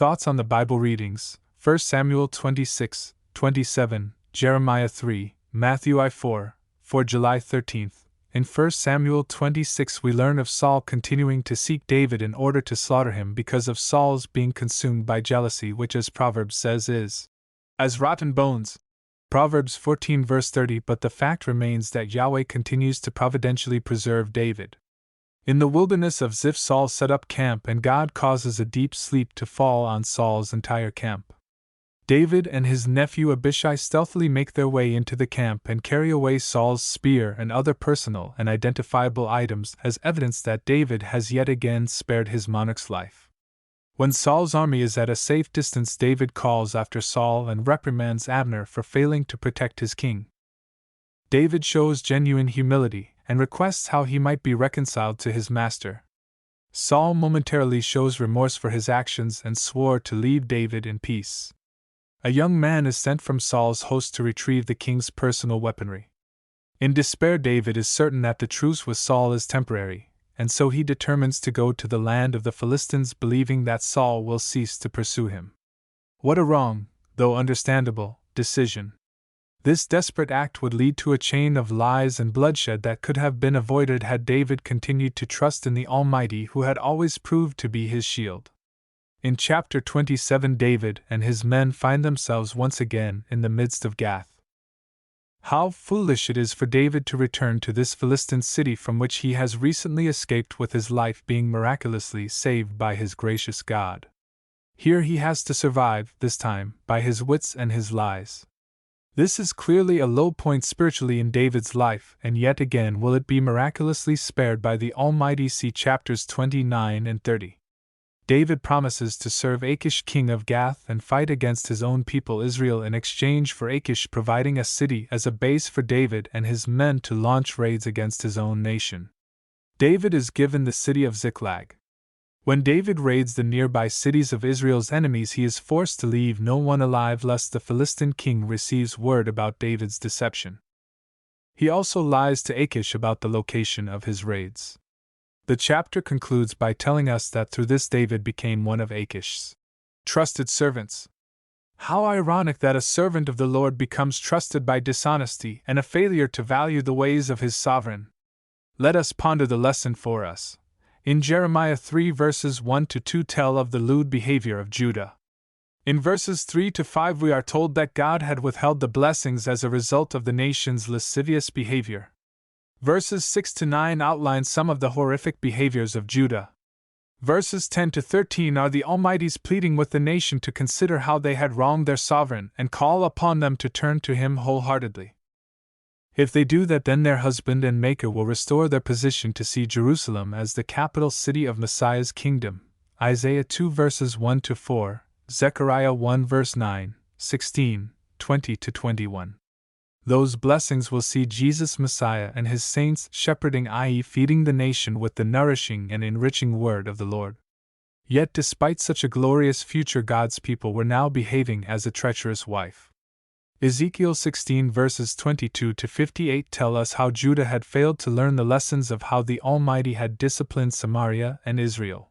Thoughts on the Bible readings: 1 Samuel 26:27, Jeremiah 3, Matthew 4, for July 13th. In 1 Samuel 26 we learn of Saul continuing to seek David in order to slaughter him because of Saul's being consumed by jealousy, which, as Proverbs says, is as rotten bones. Proverbs 14 verse 30. But the fact remains that Yahweh continues to providentially preserve David. In the wilderness of Ziph, Saul set up camp, and God causes a deep sleep to fall on Saul's entire camp. David and his nephew Abishai stealthily make their way into the camp and carry away Saul's spear and other personal and identifiable items as evidence that David has yet again spared his monarch's life. When Saul's army is at a safe distance, David calls after Saul and reprimands Abner for failing to protect his king. David shows genuine humility and requests how he might be reconciled to his master. Saul momentarily shows remorse for his actions and swore to leave David in peace. A young man is sent from Saul's host to retrieve the king's personal weaponry. In despair, David is certain that the truce with Saul is temporary, and so he determines to go to the land of the Philistines, believing that Saul will cease to pursue him. What a wrong, though understandable, decision. This desperate act would lead to a chain of lies and bloodshed that could have been avoided had David continued to trust in the Almighty, who had always proved to be his shield. In chapter 27, David and his men find themselves once again in the midst of Gath. How foolish it is for David to return to this Philistine city from which he has recently escaped, with his life being miraculously saved by his gracious God. Here he has to survive, this time, by his wits and his lies. This is clearly a low point spiritually in David's life, and yet again will it be miraculously spared by the Almighty. See chapters 29 and 30. David promises to serve Achish king of Gath and fight against his own people Israel in exchange for Achish providing a city as a base for David and his men to launch raids against his own nation. David is given the city of Ziklag. When David raids the nearby cities of Israel's enemies, he is forced to leave no one alive lest the Philistine king receives word about David's deception. He also lies to Achish about the location of his raids. The chapter concludes by telling us that through this David became one of Achish's trusted servants. How ironic that a servant of the Lord becomes trusted by dishonesty and a failure to value the ways of his sovereign. Let us ponder the lesson for us. In Jeremiah 3 verses 1-2 tell of the lewd behavior of Judah. In verses 3-5 we are told that God had withheld the blessings as a result of the nation's lascivious behavior. Verses 6-9 outline some of the horrific behaviors of Judah. Verses 10-13 are the Almighty's pleading with the nation to consider how they had wronged their sovereign and call upon them to turn to him wholeheartedly. If they do that, then their husband and Maker will restore their position to see Jerusalem as the capital city of Messiah's kingdom. Isaiah 2 verses 1-4, Zechariah 1 verse 9, 16, 20-21. Those blessings will see Jesus Messiah and his saints shepherding, i.e., feeding the nation with the nourishing and enriching word of the Lord. Yet despite such a glorious future, God's people were now behaving as a treacherous wife. Ezekiel 16 verses 22-58 tell us how Judah had failed to learn the lessons of how the Almighty had disciplined Samaria and Israel.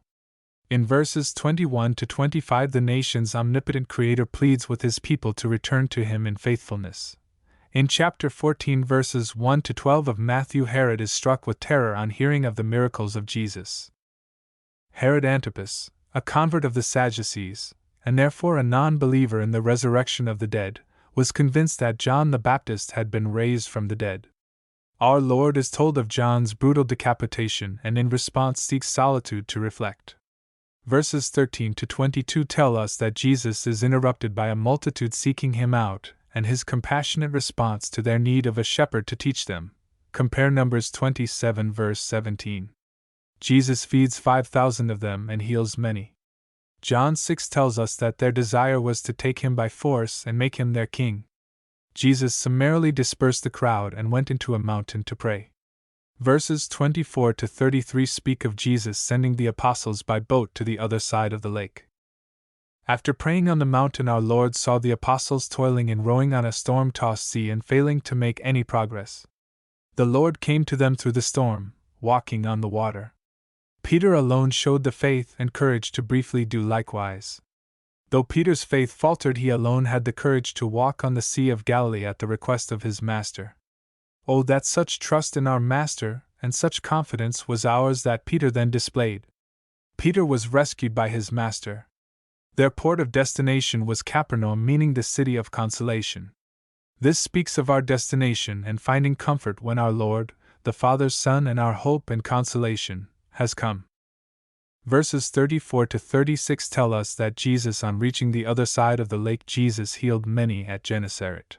In verses 21-25 the nation's omnipotent Creator pleads with his people to return to him in faithfulness. In chapter 14 verses 1-12 of Matthew, Herod is struck with terror on hearing of the miracles of Jesus. Herod Antipas, a convert of the Sadducees, and therefore a non-believer in the resurrection of the dead, was convinced that John the Baptist had been raised from the dead. Our Lord is told of John's brutal decapitation and in response seeks solitude to reflect. Verses 13-22 tell us that Jesus is interrupted by a multitude seeking him out, and his compassionate response to their need of a shepherd to teach them. Compare Numbers 27 verse 17. Jesus feeds 5,000 of them and heals many. John 6 tells us that their desire was to take him by force and make him their king. Jesus summarily dispersed the crowd and went into a mountain to pray. Verses 24-33 speak of Jesus sending the apostles by boat to the other side of the lake. After praying on the mountain, our Lord saw the apostles toiling and rowing on a storm-tossed sea and failing to make any progress. The Lord came to them through the storm, walking on the water. Peter alone showed the faith and courage to briefly do likewise. Though Peter's faith faltered, he alone had the courage to walk on the Sea of Galilee at the request of his Master. Oh, that such trust in our Master and such confidence was ours that Peter then displayed! Peter was rescued by his Master. Their port of destination was Capernaum, meaning the city of consolation. This speaks of our destination and finding comfort when our Lord, the Father's Son and our hope and consolation, has come. Verses 34 to 36 tell us that Jesus, on reaching the other side of the lake, Jesus healed many at Gennesaret.